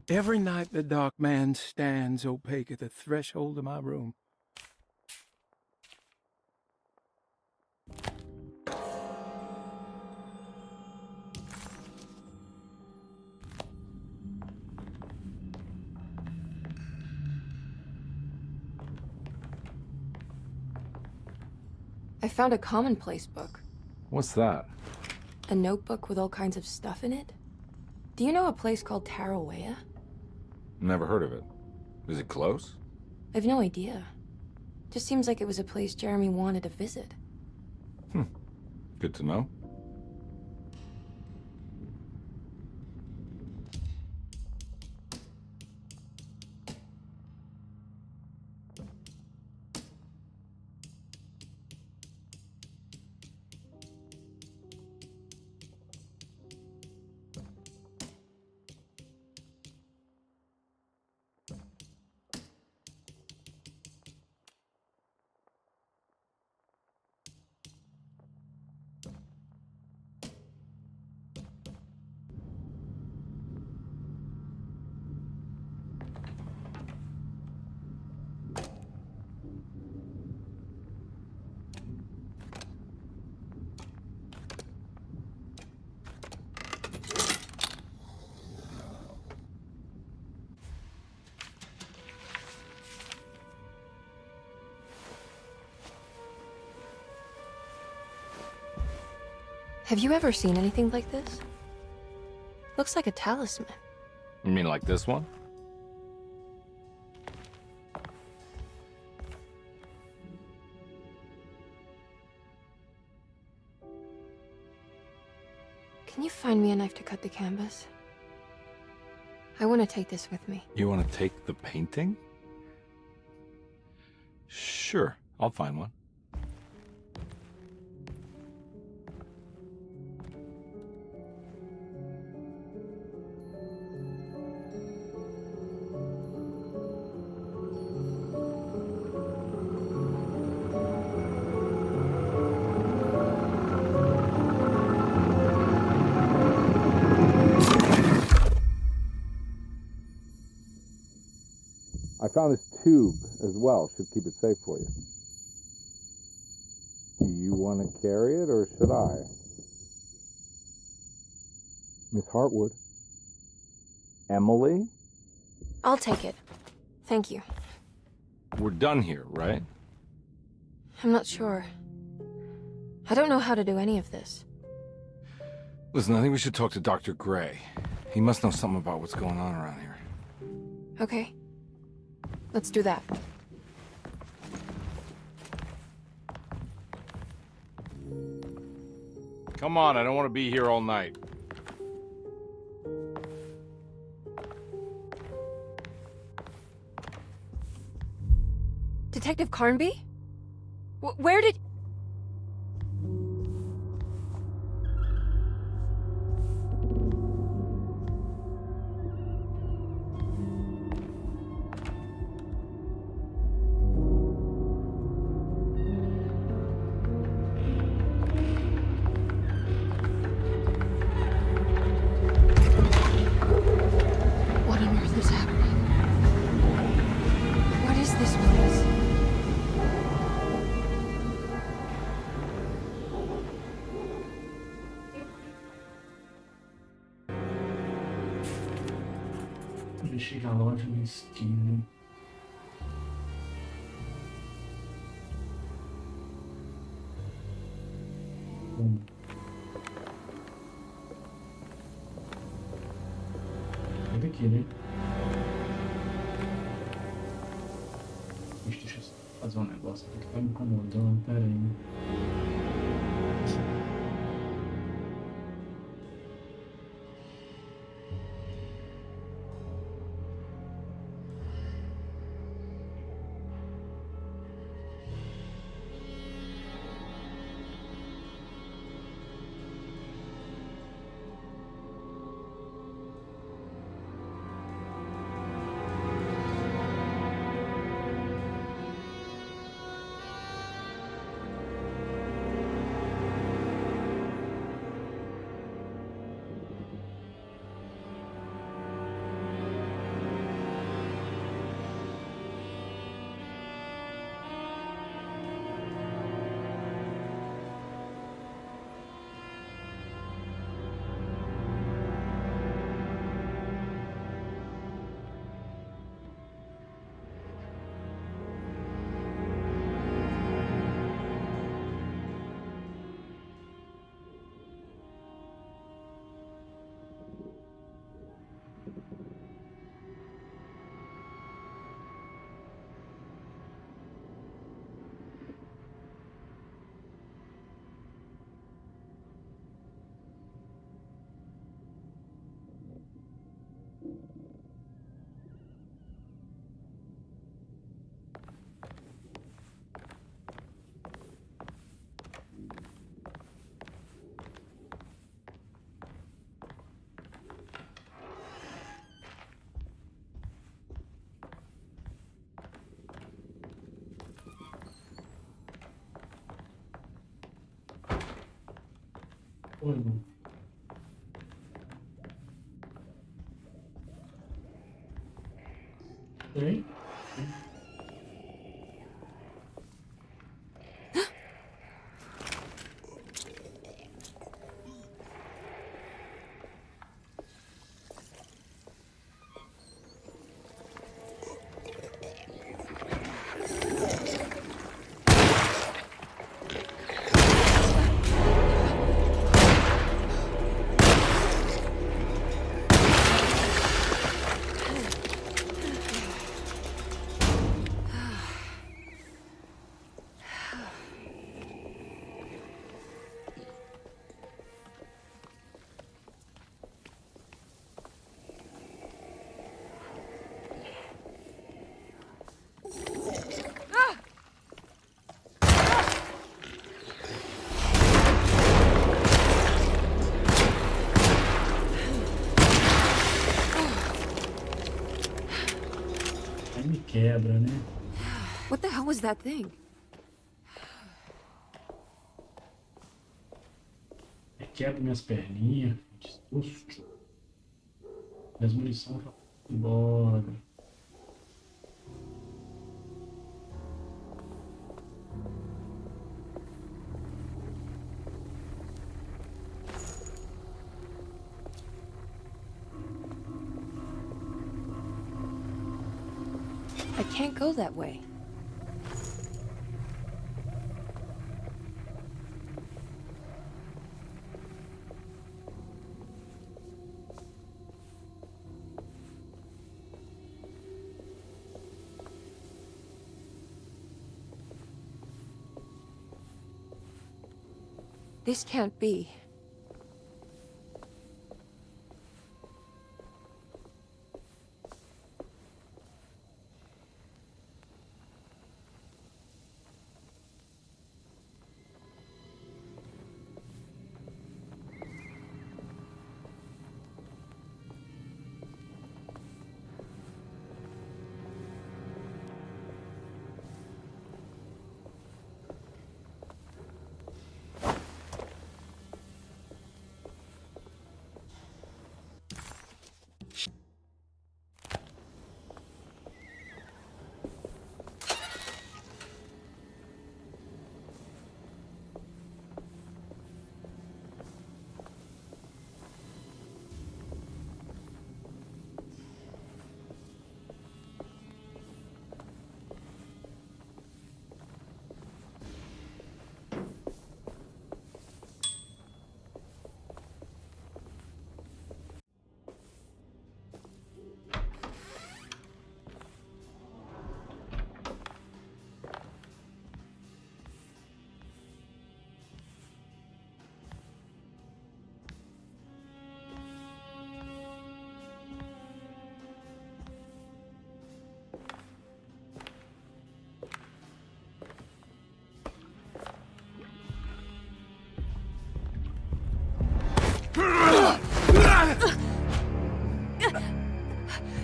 Every night the dark man stands opaque at the threshold of my room. I found a commonplace book. What's that? A notebook with all kinds of stuff in it. Do you know a place called Tarawea? Never heard of it. Is it close? I've no idea. Just seems like it was a place Jeremy wanted to visit. Good to know. Have you ever seen anything like this? Looks like a talisman. You mean like this one? Can you find me a knife to cut the canvas? I want to take this with me. You want to take the painting? Sure, I'll find one. I found this tube as well. Should keep it safe for you. Do you want to carry it, or should I? Miss Hartwood? Emily? I'll take it. Thank you. We're done here, right? I'm not sure. I don't know how to do any of this. Listen, I think we should talk to Dr. Gray. He must know something about what's going on around here. Okay. Let's do that. Come on, I don't want to be here all night. Detective Carnby? Where did... What on earth is happening? What is this place? Bexiga a loja no esquina. É daqui, né? Ixi, deixa eu fazer um negócio aqui que tá me incomodando. Pera aí. Oi, mano. Tem? Aí me quebra, né? What the hell was that thing? Aí quebra minhas perninhas. Disgusto. Minhas munições já foram embora. I can't go that way. This can't be.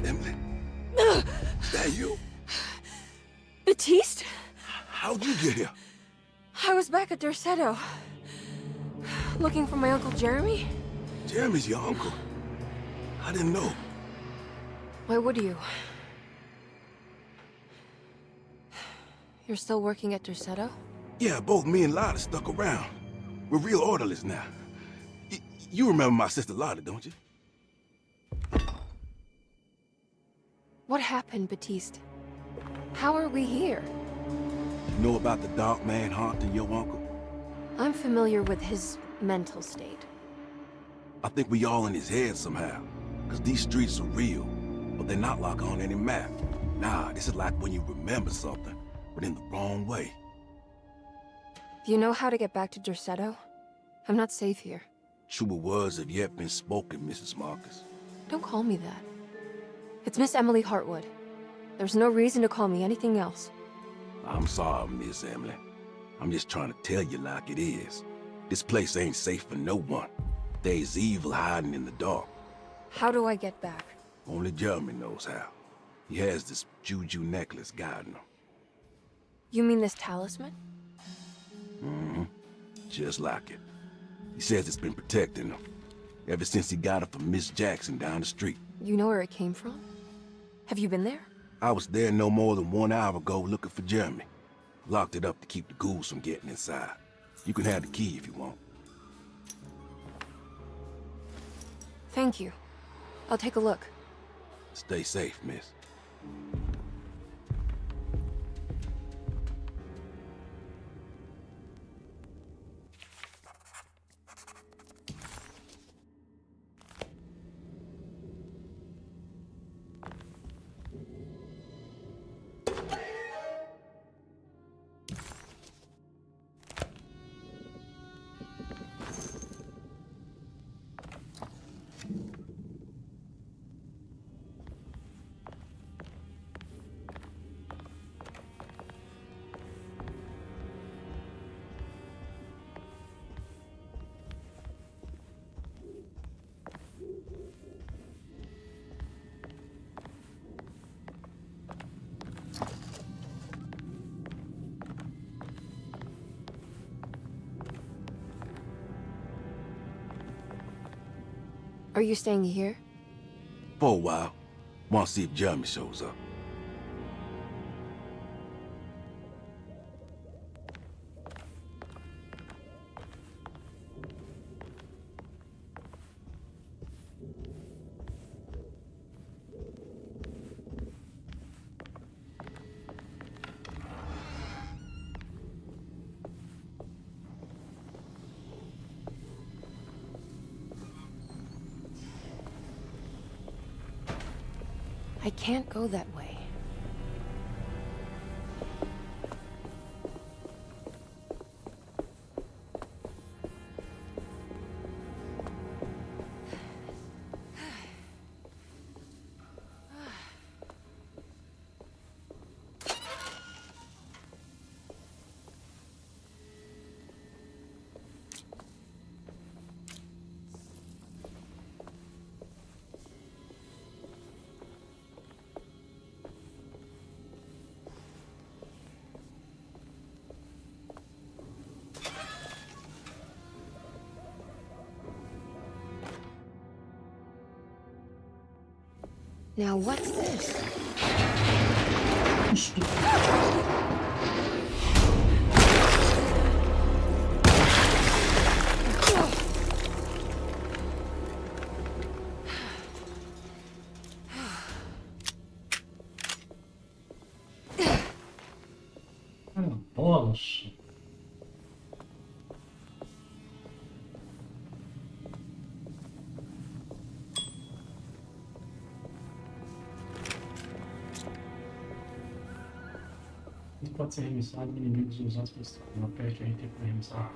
Emily? Is that you? Batiste? How'd you get here? I was back at Dorsetto. Looking for my Uncle Jeremy? Jeremy's your uncle. I didn't know. Why would you? You're still working at Dorsetto? Yeah, both me and Lotta stuck around. We're real orderlies now. You remember my sister Lotta, don't you? What happened, Batiste? How are we here? You know about the dark man haunting your uncle? I'm familiar with his mental state. I think we all in his head somehow. Because these streets are real, but they're not like on any map. Nah, this is like when you remember something, but in the wrong way. Do you know how to get back to Dorsetto? I'm not safe here. Truer words have yet been spoken, Mrs. Marcus. Don't call me that. It's Miss Emily Hartwood. There's no reason to call me anything else. I'm sorry, Miss Emily. I'm just trying to tell you like it is. This place ain't safe for no one. There's evil hiding in the dark. How do I get back? Only Jeremy knows how. He has this juju necklace guiding him. You mean this talisman? Mm-hmm. Just like it. He says it's been protecting him ever since he got it from Miss Jackson down the street. You know where it came from? Have you been there? I was there no more than 1 hour ago looking for Jeremy. Locked it up to keep the ghouls from getting inside. You can have the key if you want. Thank you. I'll take a look. Stay safe, miss. Are you staying here? For a while. Want to see if Jeremy shows up. I can't go that way. Now what's this? Bolas. Isso pode ser remissado, inimigos usados para uma aperte RT para remissar.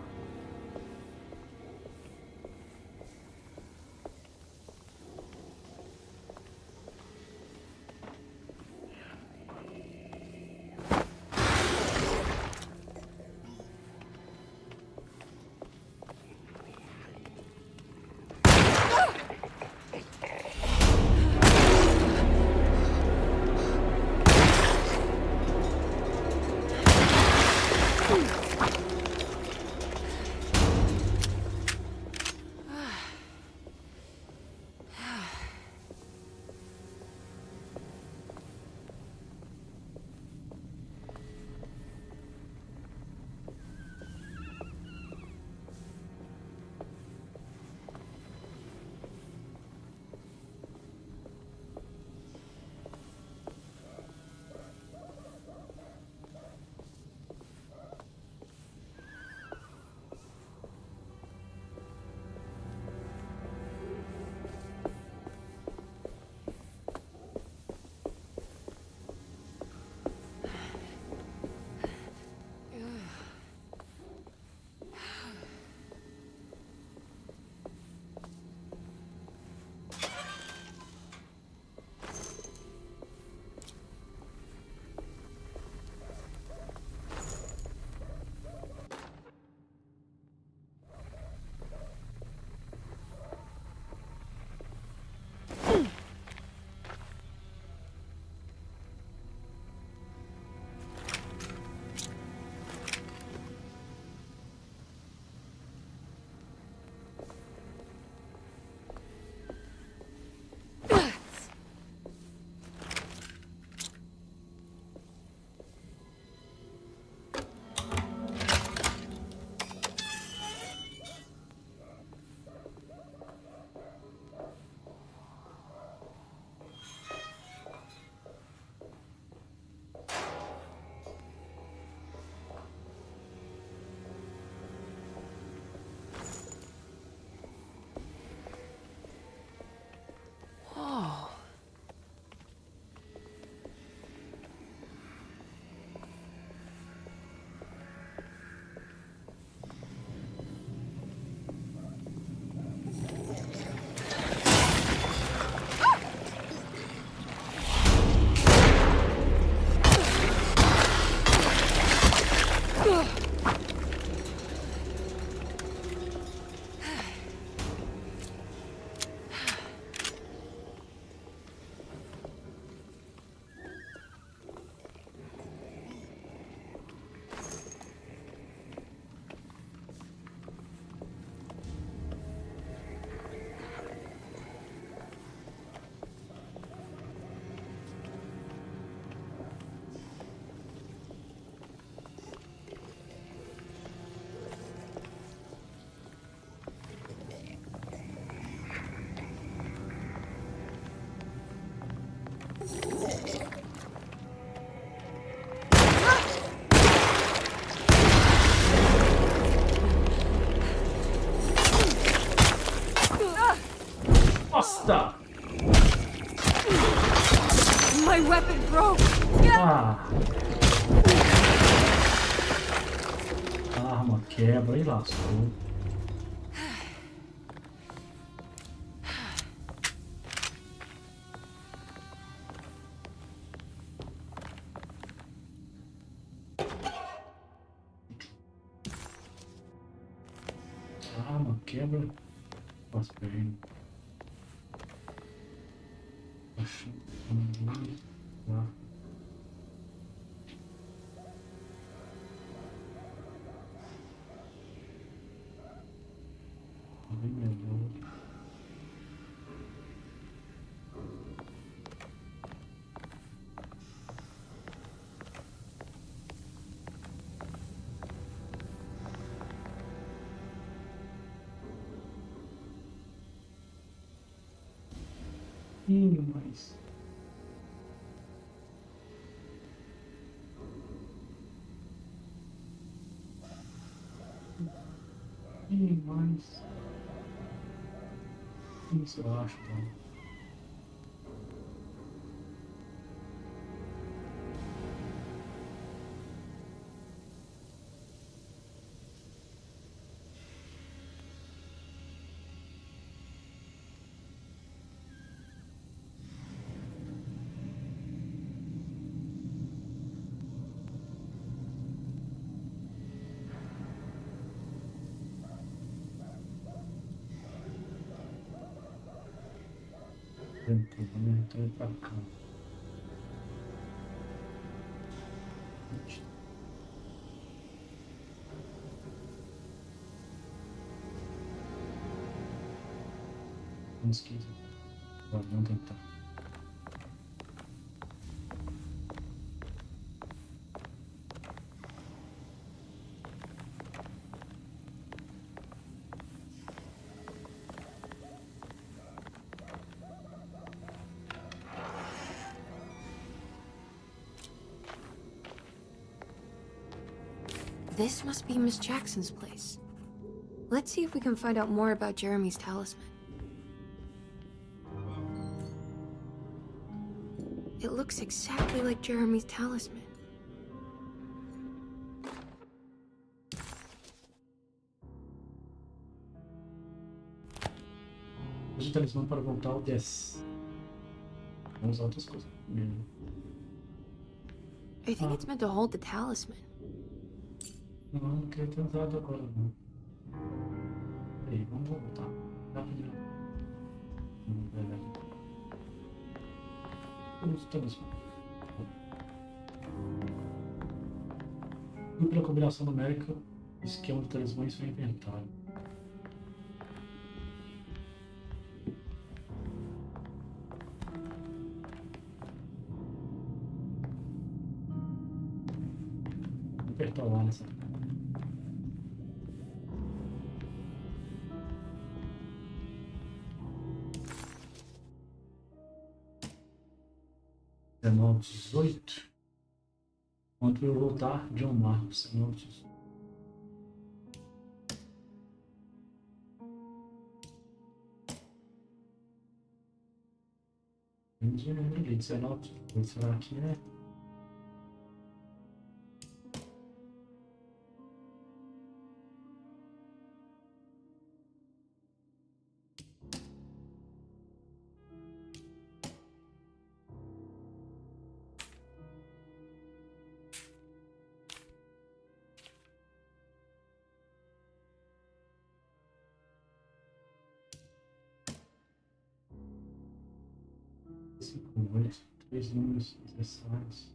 My weapon broke. Ah! A arma quebra e lascou. A arma quebra as pernas. Lá. Bem melhor. Mais. Mais. Isso eu acho, tá? Então pra cá. Vamos esquerda. Vamos tentar. This must be Miss Jackson's place. Let's see if we can find out more about Jeremy's talisman. It looks exactly like Jeremy's talisman. Use o talismã para voltar ao 10. Vamos usar outras coisas. I think it's meant to hold the talisman. Não queria ter usado agora, não. Peraí, vamos voltar. Rapidinho. Vamos usar o talismã. E pela combinação numérica, o esquema do talismã foi inventado. Vou apertar lá nessa. Senão 18. Quando eu voltar, John Marcos, senão 18. Entendi, 19. Será que é? Com 3 números necessários.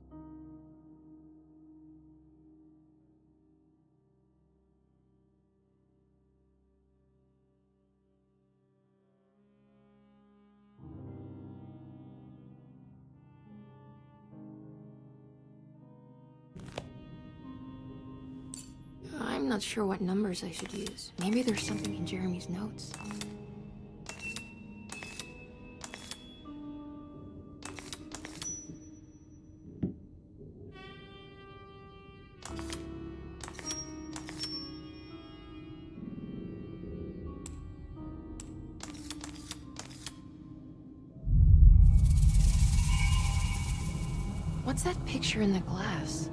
I'm not sure what numbers I should use. Maybe there's something in Jeremy's notes. What's that picture in the glass?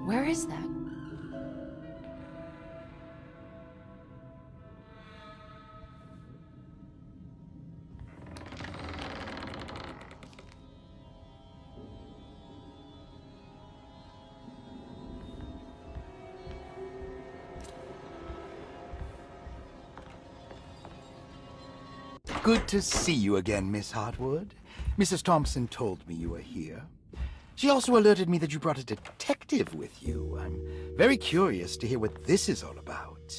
Where is that? Good to see you again, Miss Hartwood. Mrs. Thompson told me you were here. She also alerted me that you brought a detective with you. I'm very curious to hear what this is all about.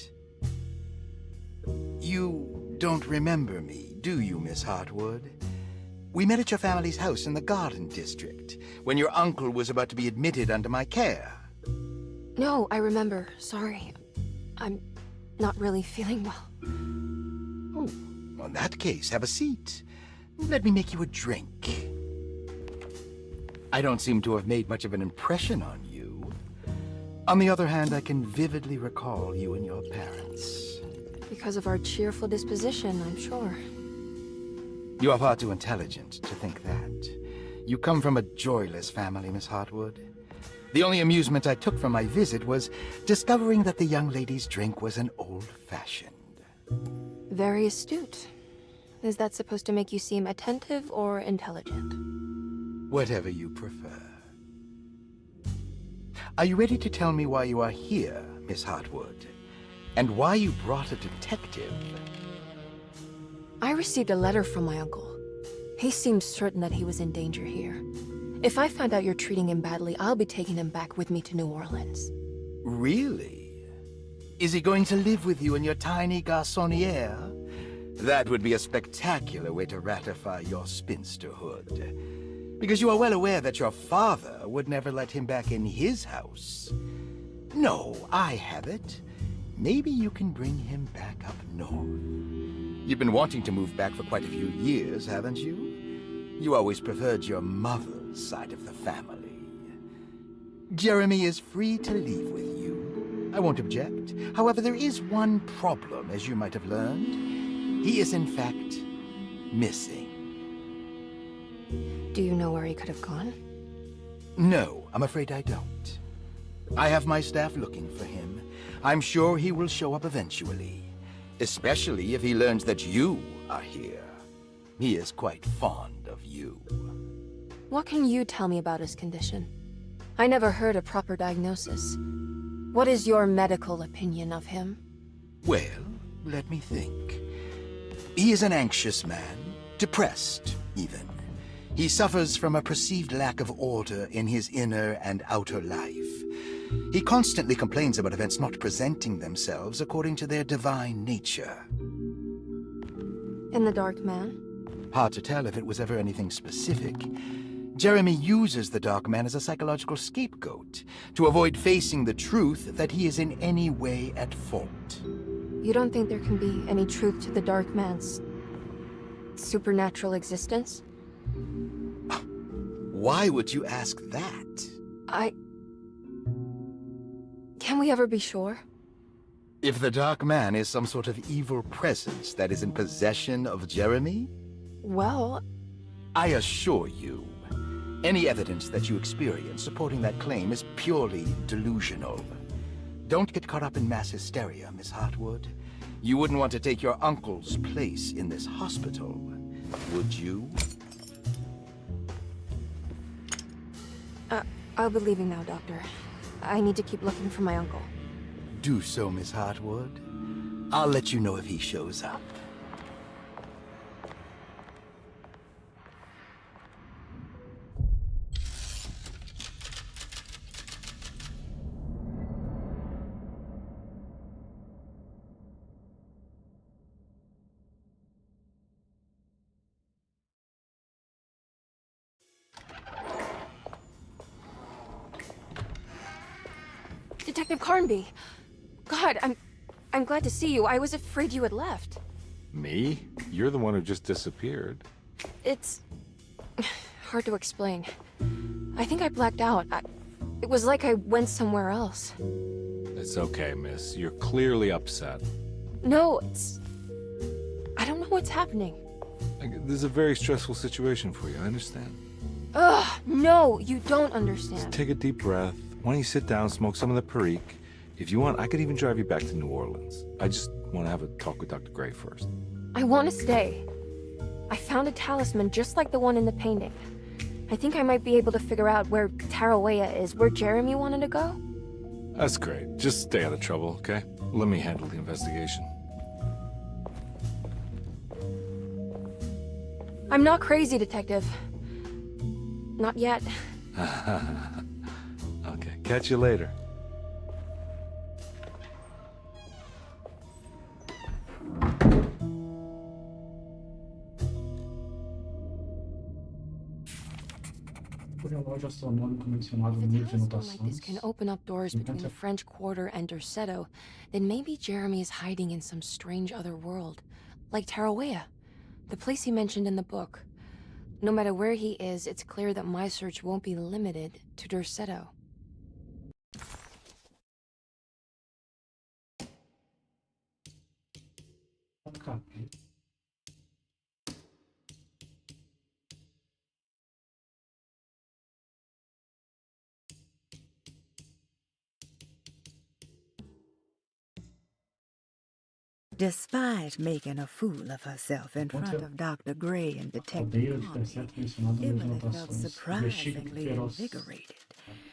You don't remember me, do you, Miss Hartwood? We met at your family's house in the Garden District, when your uncle was about to be admitted under my care. No, I remember. Sorry. I'm not really feeling well. Oh, in that case, have a seat. Let me make you a drink. I don't seem to have made much of an impression on you. On the other hand, I can vividly recall you and your parents. Because of our cheerful disposition, I'm sure. You are far too intelligent to think that. You come from a joyless family, Miss Hartwood. The only amusement I took from my visit was discovering that the young lady's drink was an old-fashioned. Very astute. Is that supposed to make you seem attentive or intelligent? Whatever you prefer. Are you ready to tell me why you are here, Miss Hartwood? And why you brought a detective? I received a letter from my uncle. He seemed certain that he was in danger here. If I find out you're treating him badly, I'll be taking him back with me to New Orleans. Really? Is he going to live with you in your tiny garçonniere? That would be a spectacular way to ratify your spinsterhood. Because you are well aware that your father would never let him back in his house. No, I have it. Maybe you can bring him back up north. You've been wanting to move back for quite a few years, haven't you? You always preferred your mother's side of the family. Jeremy is free to leave with you. I won't object. However, there is one problem, as you might have learned. He is, in fact, missing. Do you know where he could have gone? No, I'm afraid I don't. I have my staff looking for him. I'm sure he will show up eventually. Especially if he learns that you are here. He is quite fond of you. What can you tell me about his condition? I never heard a proper diagnosis. What is your medical opinion of him? Well, let me think. He is an anxious man, depressed, even. He suffers from a perceived lack of order in his inner and outer life. He constantly complains about events not presenting themselves according to their divine nature. And the Dark Man? Hard to tell if it was ever anything specific. Jeremy uses the Dark Man as a psychological scapegoat to avoid facing the truth that he is in any way at fault. You don't think there can be any truth to the Dark Man's supernatural existence? Why would you ask that? Can we ever be sure? If the Dark Man is some sort of evil presence that is in possession of Jeremy? Well, I assure you, any evidence that you experience supporting that claim is purely delusional. Don't get caught up in mass hysteria, Miss Hartwood. You wouldn't want to take your uncle's place in this hospital, would you? I'll be leaving now, Doctor. I need to keep looking for my uncle. Do so, Miss Hartwood. I'll let you know if he shows up. Detective Carnby! God, I'm glad to see you. I was afraid you had left. Me? You're the one who just disappeared. It's hard to explain. I think I blacked out. It was like I went somewhere else. It's okay, miss. You're clearly upset. No, I don't know what's happening. This is a very stressful situation for you, I understand. Ugh, no, you don't understand. Take a deep breath. Why don't you sit down, smoke some of the Perique? If you want, I could even drive you back to New Orleans. I just want to have a talk with Dr. Gray first. I want to stay. I found a talisman just like the one in the painting. I think I might be able to figure out where Tarawea is, where Jeremy wanted to go. That's great. Just stay out of trouble, okay? Let me handle the investigation. I'm not crazy, Detective. Not yet. Okay, catch you later. O relógio astronômico mencionado no If a livro de talisman like this anotações. can open up doors between the French Quarter and Derceto, then maybe Jeremy is hiding in some strange other world. Like Tarawea, the place he mentioned in the book. No matter where he is, it's clear that my search won't be limited to Derceto. Capítulo. Despite making a fool of herself in front of Dr. Gray and Detective Aldeia de Conde, Perseto mencionado no livro de Emily felt anotações. Investigue surprisingly feroz. invigorated.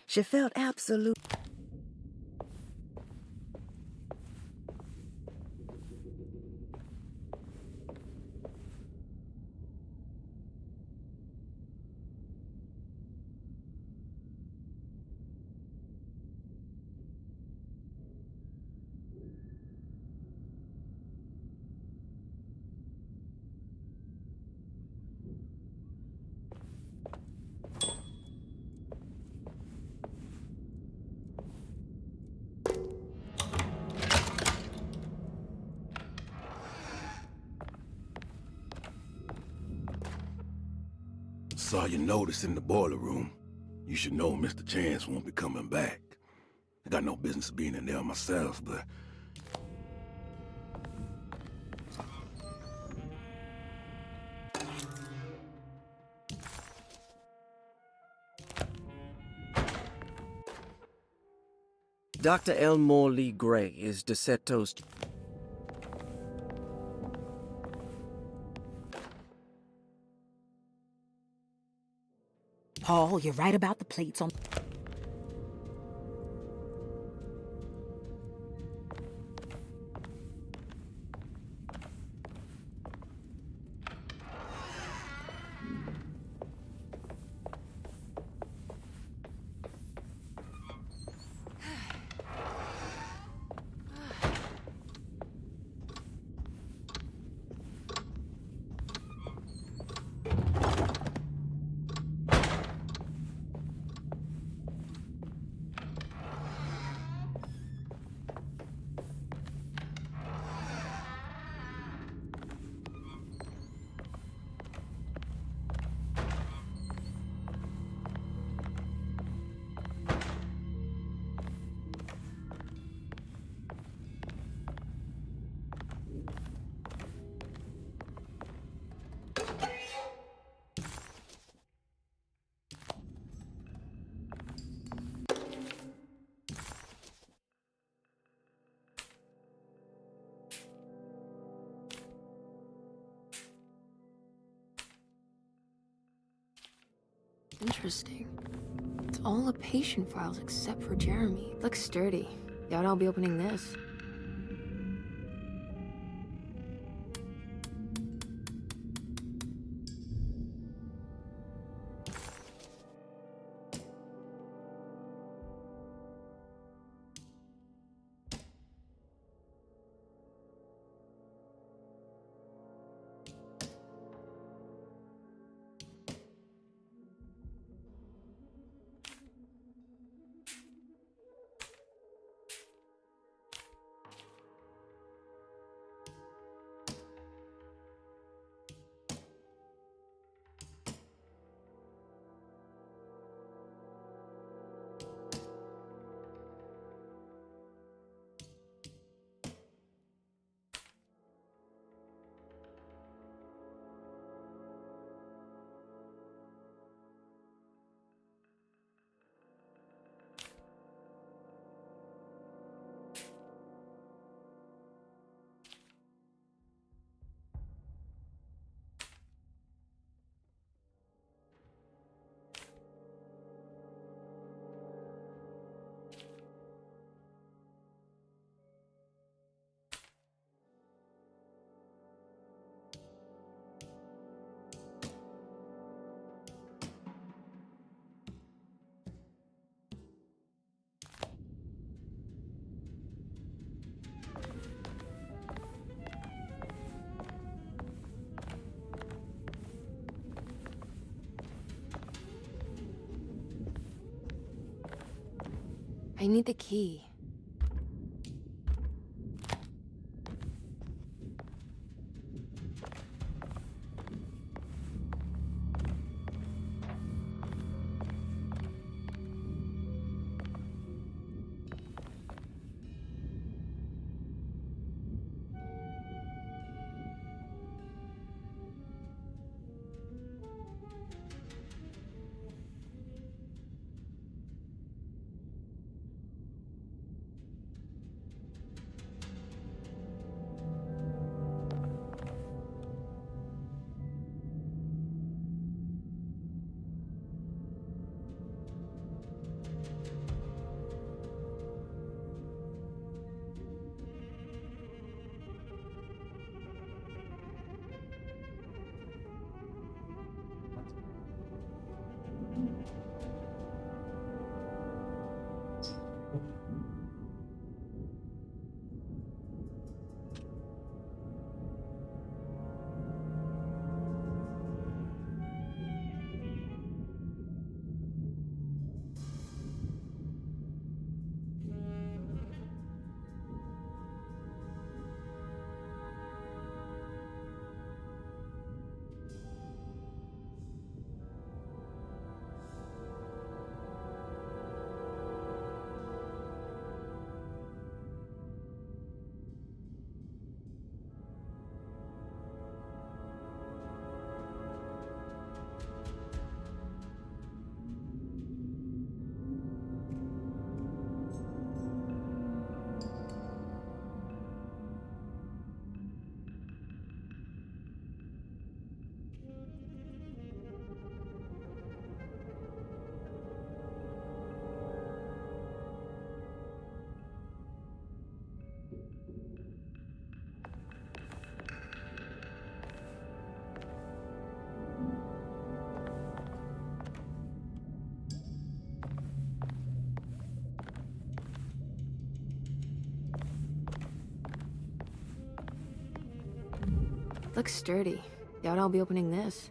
She felt absolute. Saw your notice in the boiler room. You should know Mr. Chance won't be coming back. I got no business being in there myself, but... Dr. Elmore Lee Gray is Deceto's... Paul, you're right about the plates on. Interesting. It's all the patient files except for Jeremy. Looks sturdy. Doubt I'll be opening this. I need the key. Looks sturdy. Doubt I'll be opening this.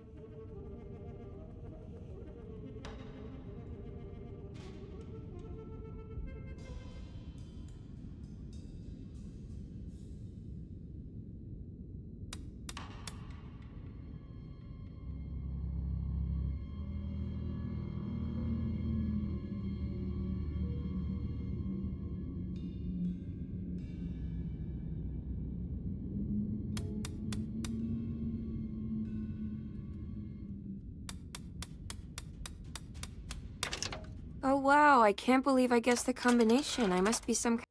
Oh wow, I can't believe I guessed the combination. I must be some kind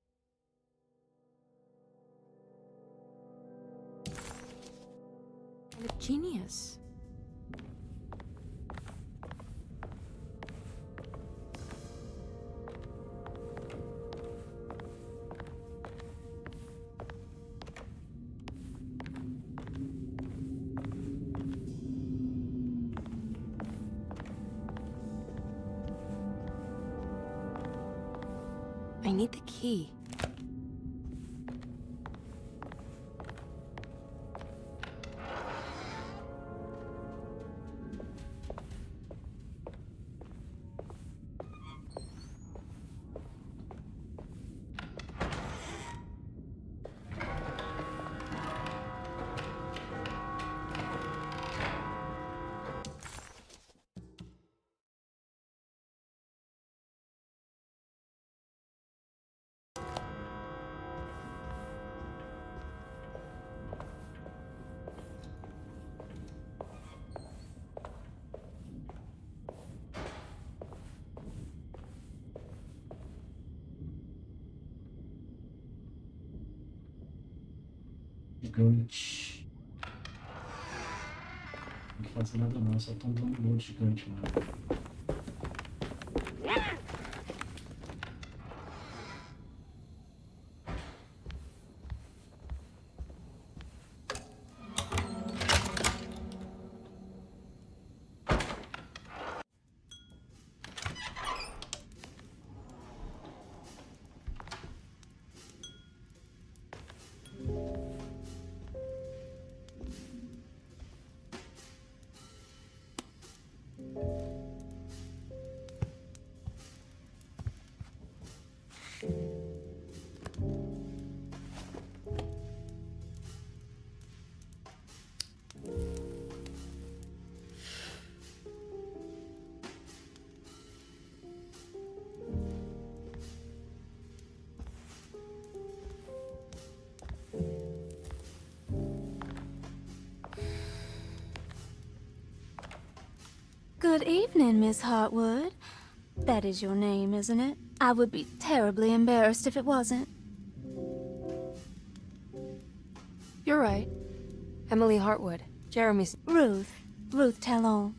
of genius. I need the key. Gigante. Não tem que fazer nada não, só estão dando um monte gigante lá. Good evening, Miss Hartwood. That is your name, isn't it? I would be terribly embarrassed if it wasn't. You're right. Emily Hartwood. Jeremy's... Ruth. Ruth Talon.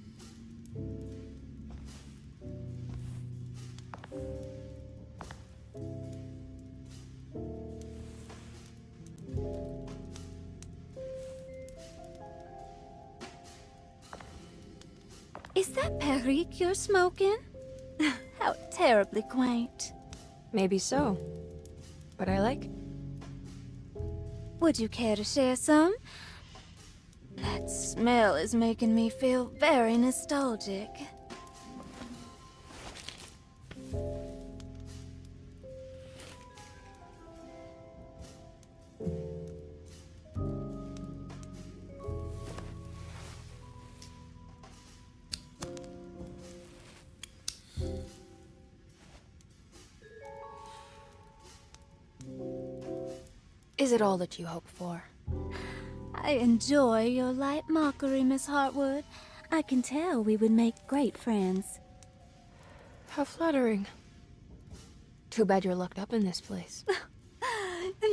Is that Perique you're smoking? How terribly quaint. Maybe so. But I like it. Would you care to share some? That smell is making me feel very nostalgic. Is it all that you hope for? I enjoy your light mockery, Miss Hartwood. I can tell we would make great friends. How flattering. Too bad you're locked up in this place.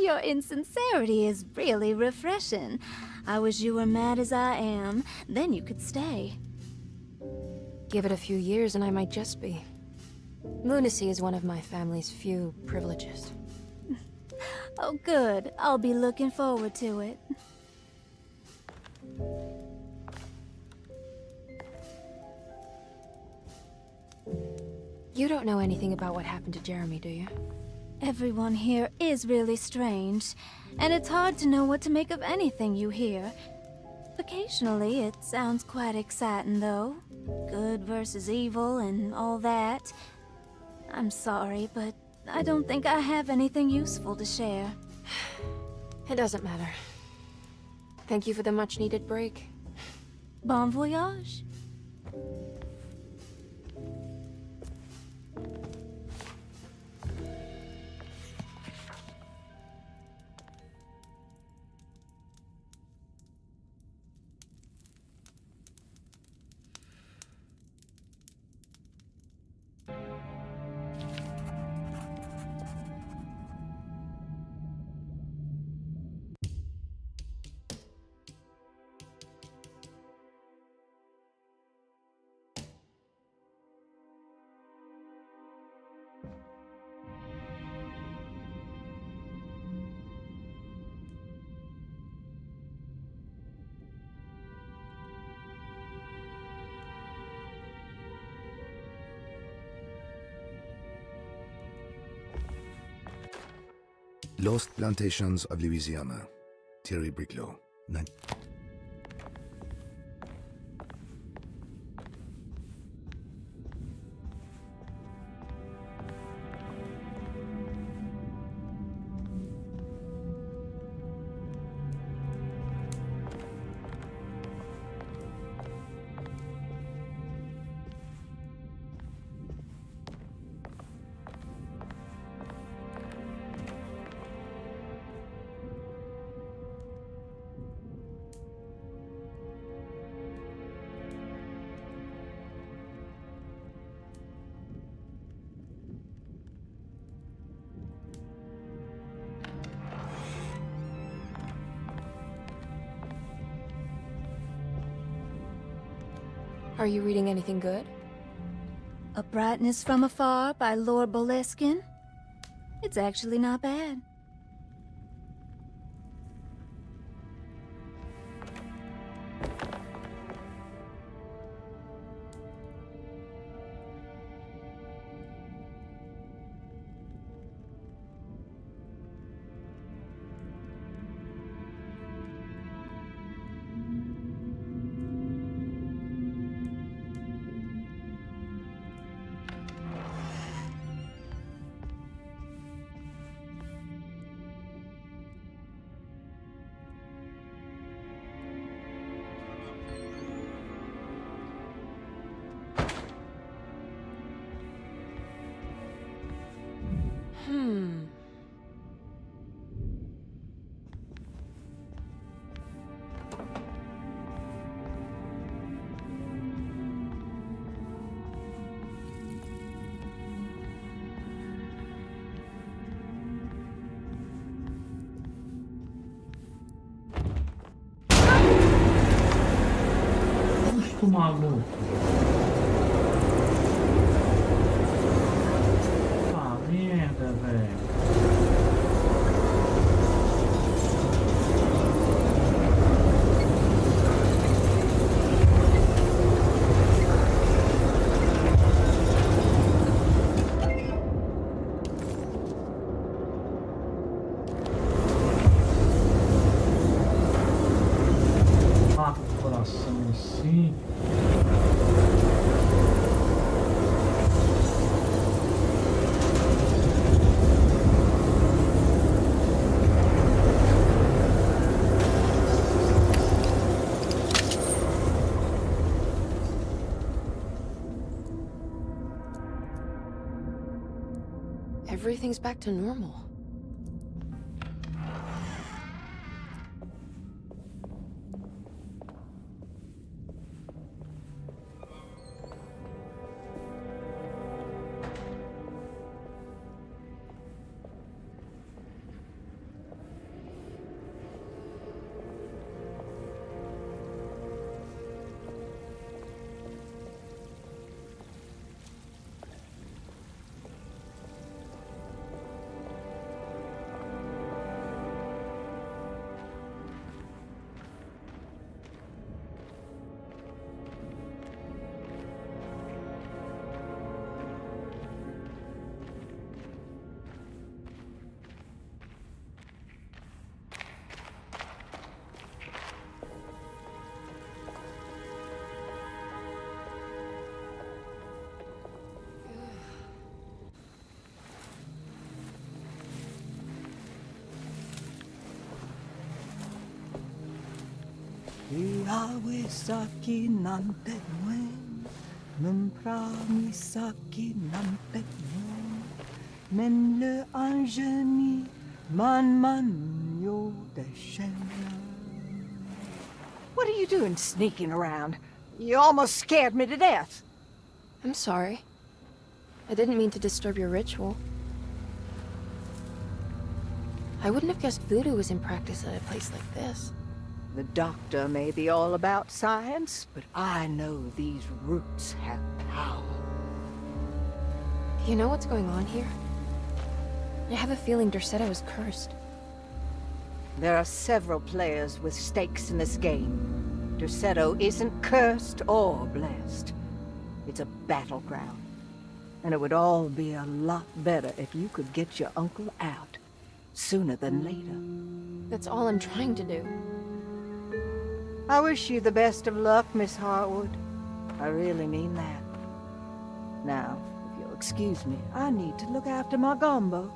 Your insincerity is really refreshing. I wish you were mad as I am. Then you could stay. Give it a few years and I might just be. Lunacy is one of my family's few privileges. Oh, good. I'll be looking forward to it. You don't know anything about what happened to Jeremy, do you? Everyone here is really strange, and it's hard to know what to make of anything you hear. Occasionally, it sounds quite exciting, though. Good versus evil and all that. I'm sorry, but I don't think I have anything useful to share. It doesn't matter. Thank you for the much-needed break. Bon voyage. Lost Plantations of Louisiana. Thierry Briclot. Are you reading anything good? A Brightness from Afar by Lord Boleskine. It's actually not bad. muito maluco. Tá merda, velho. Assim. Everything's back to normal. Iawesaki nante mwen, mempramisaki nante mwen, men le anjeni man yo deshena. What are you doing sneaking around? You almost scared me to death. I'm sorry. I didn't mean to disturb your ritual. I wouldn't have guessed voodoo was in practice at a place like this. The doctor may be all about science, but I know these roots have power. Do you know what's going on here? I have a feeling Derceto is cursed. There are several players with stakes in this game. Derceto isn't cursed or blessed. It's a battleground. And it would all be a lot better if you could get your uncle out sooner than later. That's all I'm trying to do. I wish you the best of luck, Miss Hartwood. I really mean that. Now, if you'll excuse me, I need to look after my gumbo.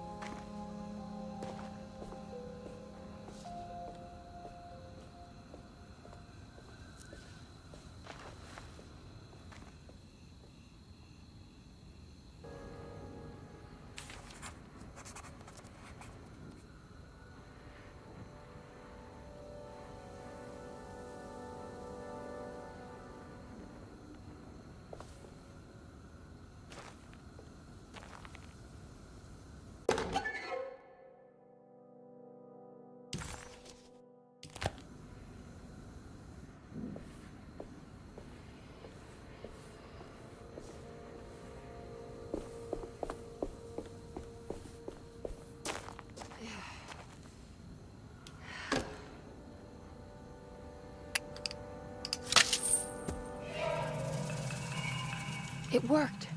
It worked.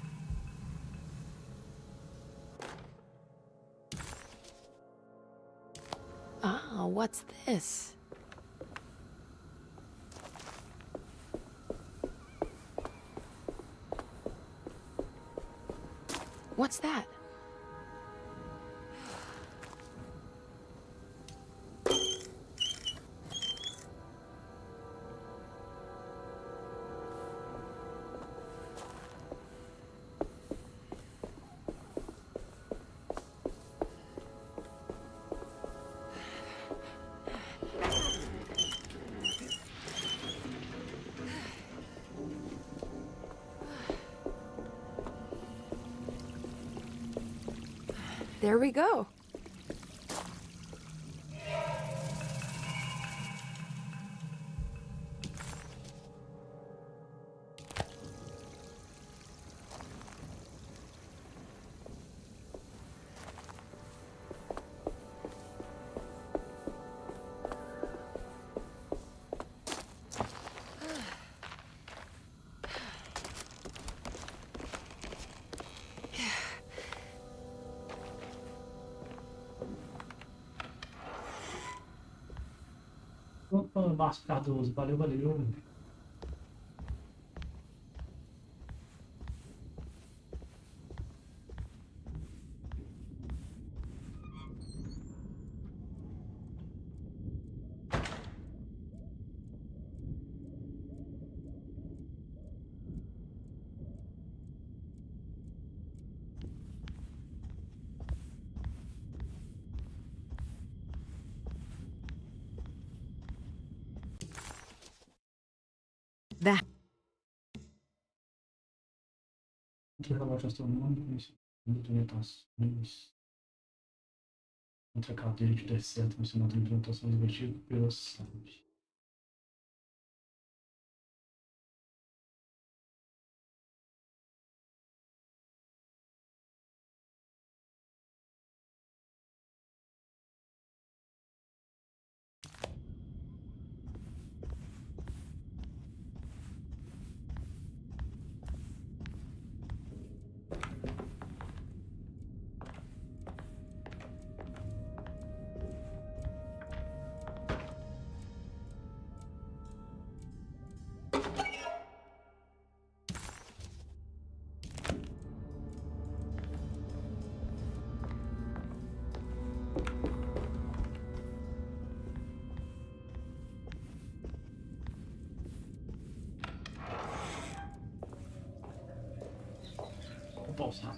Ah, what's this? What's that? There we go. Opa, Márcio Cardoso, valeu, valeu. That. Entre relógio astronômico, conhecimento, orientações, contra a cadeia de deserto, mencionado em implementações divertidas pelo SAB. Vou pausar.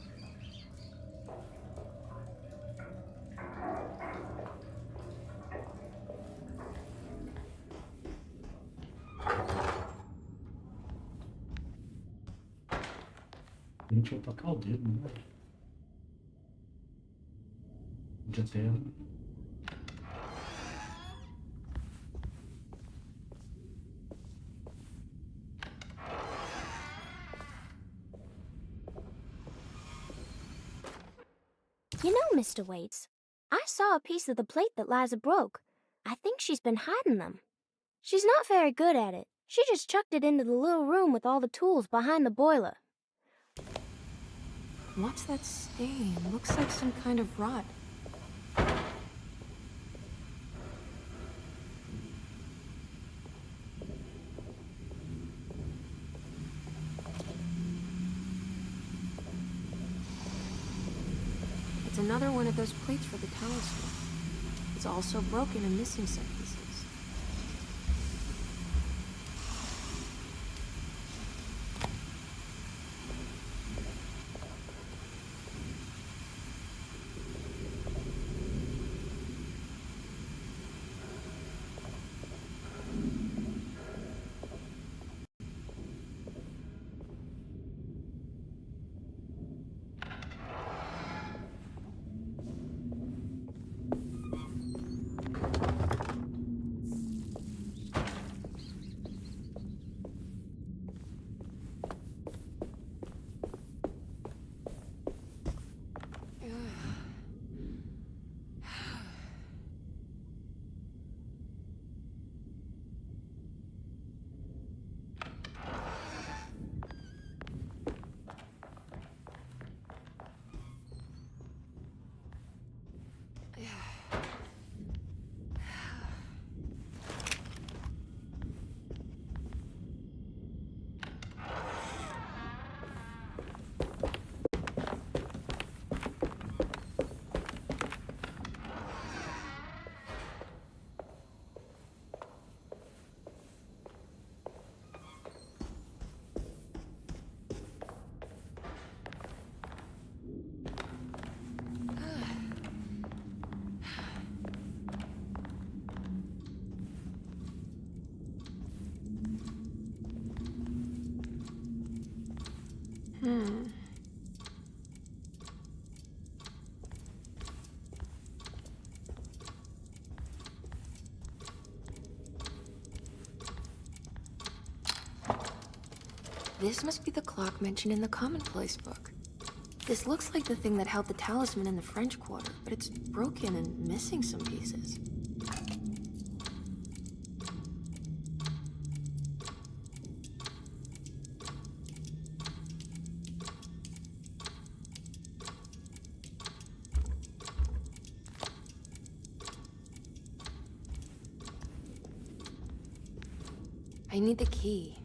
A gente vai tocar o dedo, né? De eterno. You know, Mr. Waits, I saw a piece of the plate that Liza broke. I think she's been hiding them. She's not very good at it. She just chucked it into the little room with all the tools behind the boiler. What's that stain? Looks like some kind of rot. It's another one of those plates for the talisman. It's also broken and missing some pieces. This must be the clock mentioned in the Commonplace book. This looks like the thing that held the talisman in the French Quarter, but it's broken and missing some pieces. I need the key.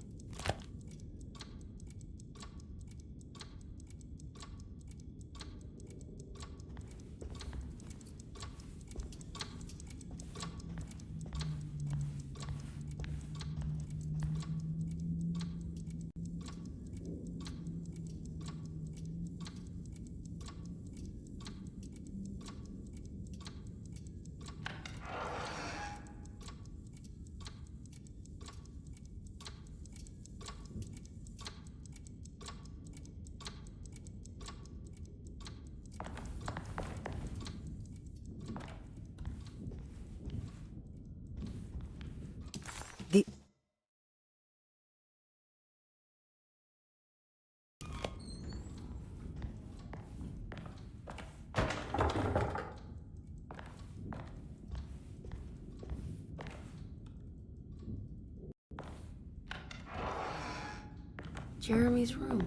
Jeremy's room.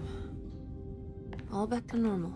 All back to normal.